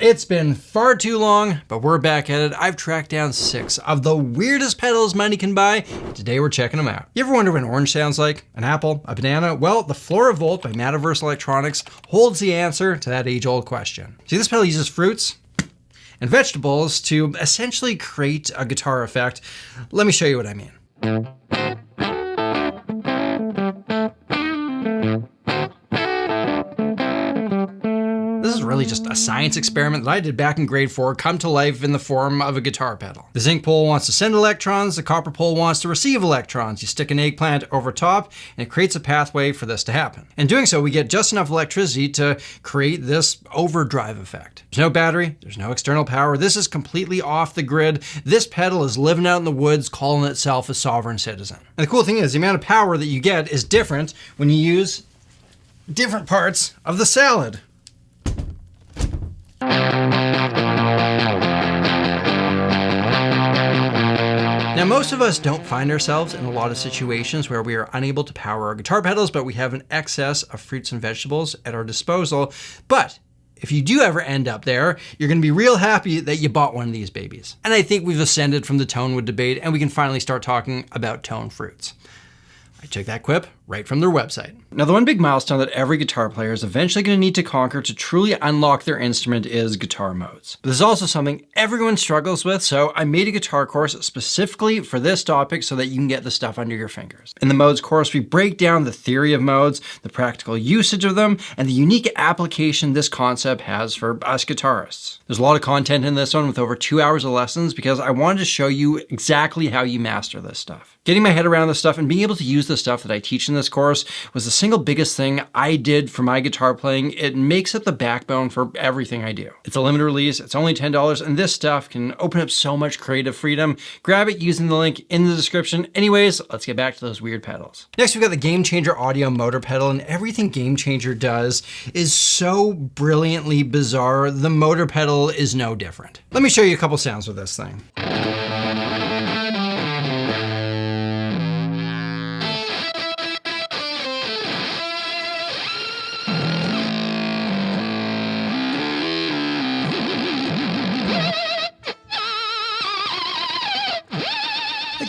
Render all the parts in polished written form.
It's been far too long, but we're back at it. I've tracked down 6 of the weirdest pedals money can buy. Today we're checking them out. You ever wonder what an orange sounds like? An apple? A banana? Well, the Floravolt by Metaverse Electronics holds the answer to that age-old question. See, this pedal uses fruits and vegetables to essentially create a guitar effect. Let me show you what I mean. This is really just a science experiment that I did back in grade 4 come to life in the form of a guitar pedal. The zinc pole wants to send electrons, the copper pole wants to receive electrons. You stick an eggplant over top and it creates a pathway for this to happen. In doing so, we get just enough electricity to create this overdrive effect. There's no battery, there's no external power. This is completely off the grid. This pedal is living out in the woods, calling itself a sovereign citizen. And the cool thing is the amount of power that you get is different when you use different parts of the salad. Now, most of us don't find ourselves in a lot of situations where we are unable to power our guitar pedals, but we have an excess of fruits and vegetables at our disposal. But if you do ever end up there, you're going to be real happy that you bought one of these babies. And I think we've ascended from the tonewood debate and we can finally start talking about tone fruits. I took that quip right from their website. Now, the one big milestone that every guitar player is eventually going to need to conquer to truly unlock their instrument is guitar modes. But this is also something everyone struggles with, so I made a guitar course specifically for this topic so that you can get the stuff under your fingers. In the modes course, we break down the theory of modes, the practical usage of them, and the unique application this concept has for us guitarists. There's a lot of content in this one with over 2 hours of lessons because I wanted to show you exactly how you master this stuff. Getting my head around this stuff and being able to use the stuff that I teach in this course was the single biggest thing I did for my guitar playing. It makes it the backbone for everything I do. It's a limited release, it's only $10, and this stuff can open up so much creative freedom. Grab it using the link in the description. Anyways, let's get back to those weird pedals. Next, we've got the Game Changer audio motor pedal, and everything Game Changer does is so brilliantly bizarre. The motor pedal is no different. Let me show you a couple sounds with this thing.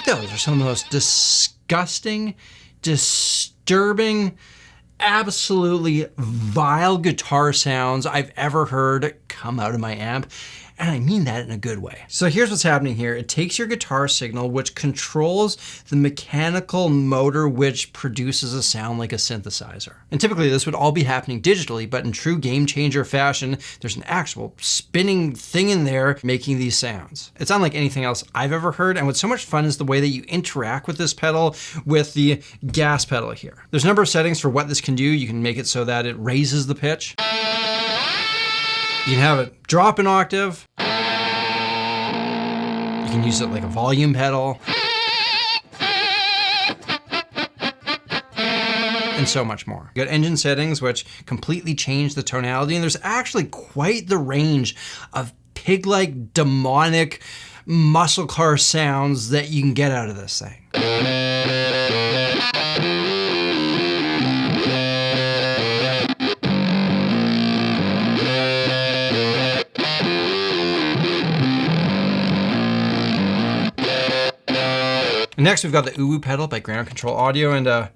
Those are some of the most disgusting, disturbing, absolutely vile guitar sounds I've ever heard come out of my amp. And I mean that in a good way. So here's what's happening here. It takes your guitar signal, which controls the mechanical motor, which produces a sound like a synthesizer. And typically this would all be happening digitally, but in true Game Changer fashion, there's an actual spinning thing in there making these sounds. It's unlike anything else I've ever heard. And what's so much fun is the way that you interact with this pedal with the gas pedal here. There's a number of settings for what this can do. You can make it so that it raises the pitch. You can have it drop an octave. You can use it like a volume pedal. And so much more. You got engine settings, which completely change the tonality. And there's actually quite the range of pig-like demonic muscle car sounds that you can get out of this thing. Next, we've got the UwU pedal by Ground Control Audio, and yeah,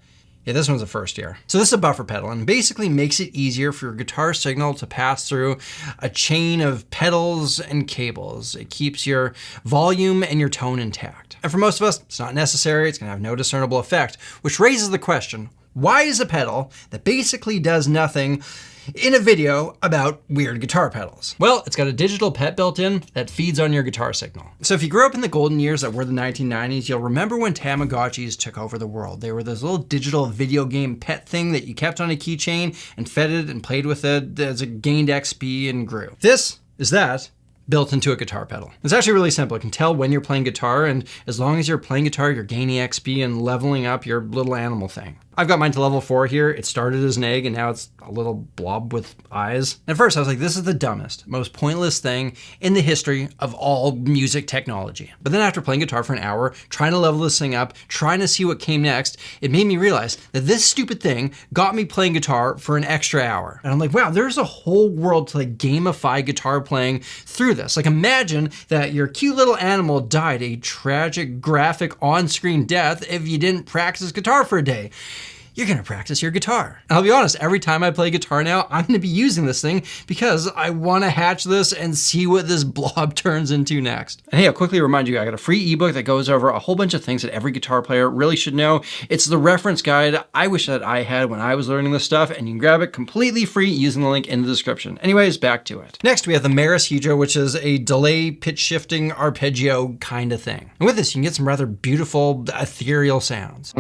this one's a first year. So this is a buffer pedal and basically makes it easier for your guitar signal to pass through a chain of pedals and cables. It keeps your volume and your tone intact. And for most of us, it's not necessary. It's gonna have no discernible effect, which raises the question, why is a pedal that basically does nothing in a video about weird guitar pedals? Well, it's got a digital pet built in that feeds on your guitar signal. So if you grew up in the golden years that were the 1990s, you'll remember when Tamagotchis took over the world. They were this little digital video game pet thing that you kept on a keychain and fed it and played with it as it gained XP and grew. This is that built into a guitar pedal. It's actually really simple. It can tell when you're playing guitar, and as long as you're playing guitar, you're gaining XP and leveling up your little animal thing. I've got mine to level 4 here. It started as an egg and now it's a little blob with eyes. And at first I was like, this is the dumbest, most pointless thing in the history of all music technology. But then after playing guitar for an hour, trying to level this thing up, trying to see what came next, it made me realize that this stupid thing got me playing guitar for an extra hour. And I'm like, wow, there's a whole world to like gamify guitar playing through this. Like imagine that your cute little animal died a tragic, graphic, on-screen death if you didn't practice guitar for a day. You're gonna practice your guitar. And I'll be honest, every time I play guitar now, I'm gonna be using this thing because I wanna hatch this and see what this blob turns into next. And hey, I'll quickly remind you, I got a free ebook that goes over a whole bunch of things that every guitar player really should know. It's the reference guide I wish that I had when I was learning this stuff, and you can grab it completely free using the link in the description. Anyways, back to it. Next, we have the Meris Hedra, which is a delay pitch shifting arpeggio kind of thing. And with this, you can get some rather beautiful, ethereal sounds.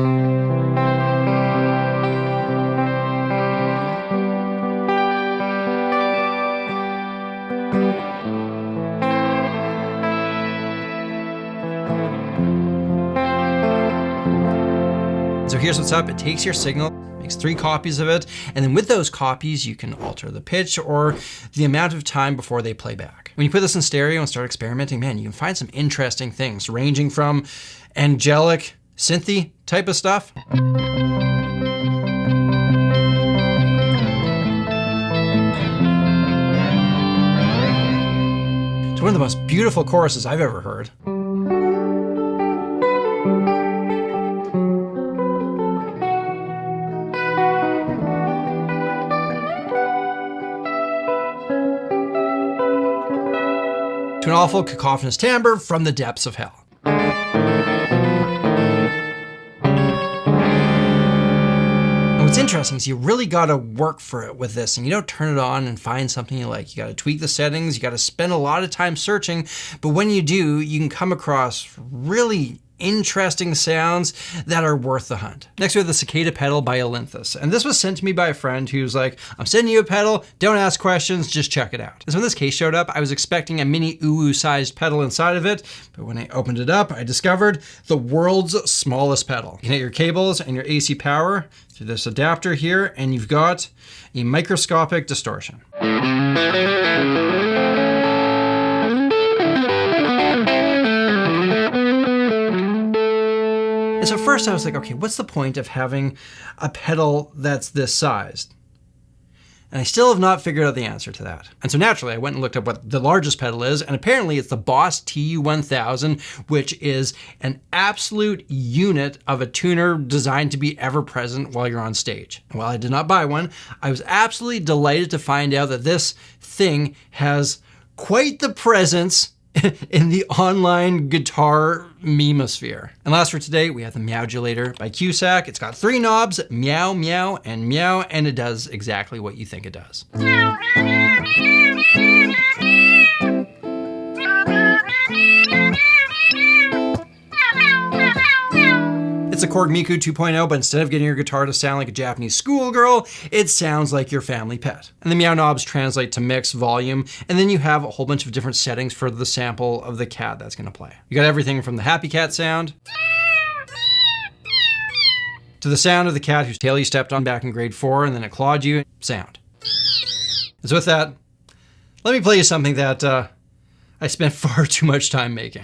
So here's what's up. It takes your signal, makes 3 copies of it, and then with those copies, you can alter the pitch or the amount of time before they play back. When you put this in stereo and start experimenting, man, you can find some interesting things, ranging from angelic, synthy type of stuff. To one of the most beautiful choruses I've ever heard. To an awful cacophonous timbre from the depths of hell. And what's interesting is you really gotta work for it with this, and you don't turn it on and find something you like. You gotta tweak the settings, you gotta spend a lot of time searching, but when you do, you can come across really interesting sounds that are worth the hunt. Next we have the Cicada pedal by Olympus. And this was sent to me by a friend who's like, I'm sending you a pedal, don't ask questions, just check it out. So when this case showed up, I was expecting a mini UwU sized pedal inside of it, but when I opened it up, I discovered the world's smallest pedal. You can hit your cables and your AC power through this adapter here, and you've got a microscopic distortion. And so first I was like, okay, what's the point of having a pedal that's this sized? And I still have not figured out the answer to that. And so naturally I went and looked up what the largest pedal is, and apparently it's the Boss TU-1000, which is an absolute unit of a tuner designed to be ever present while you're on stage. And while I did not buy one, I was absolutely delighted to find out that this thing has quite the presence in the online guitar memosphere. And last for today, we have the Meowdulator by Cusack. It's got 3 knobs, meow, meow, and it does exactly what you think it does. It's a Korg Miku 2.0, but instead of getting your guitar to sound like a Japanese schoolgirl, it sounds like your family pet. And the meow knobs translate to mix, volume, and then you have a whole bunch of different settings for the sample of the cat that's gonna play. You got everything from the happy cat sound to the sound of the cat whose tail you stepped on back in grade 4 and then it clawed you, sound. And so with that, let me play you something that I spent far too much time making.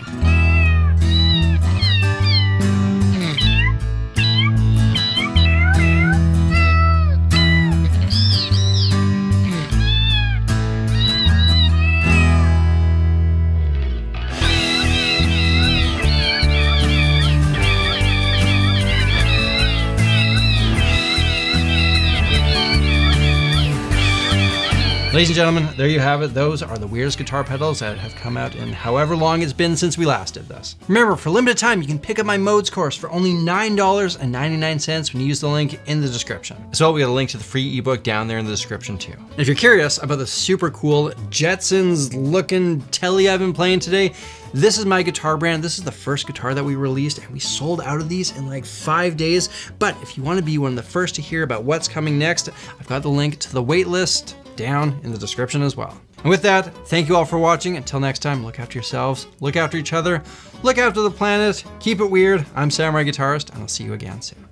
Ladies and gentlemen, there you have it. Those are the weirdest guitar pedals that have come out in however long it's been since we last did this. Remember, for a limited time, you can pick up my modes course for only $9.99 when you use the link in the description. As well, we got a link to the free ebook down there in the description too. And if you're curious about the super cool Jetsons looking telly I've been playing today, this is my guitar brand. This is the first guitar that we released, and we sold out of these in like 5 days. But if you want to be one of the first to hear about what's coming next, I've got the link to the wait list down in the description as well. And with that, thank you all for watching. Until next time, look after yourselves, look after each other, look after the planet, keep it weird. I'm Samurai Guitarist, and I'll see you again soon.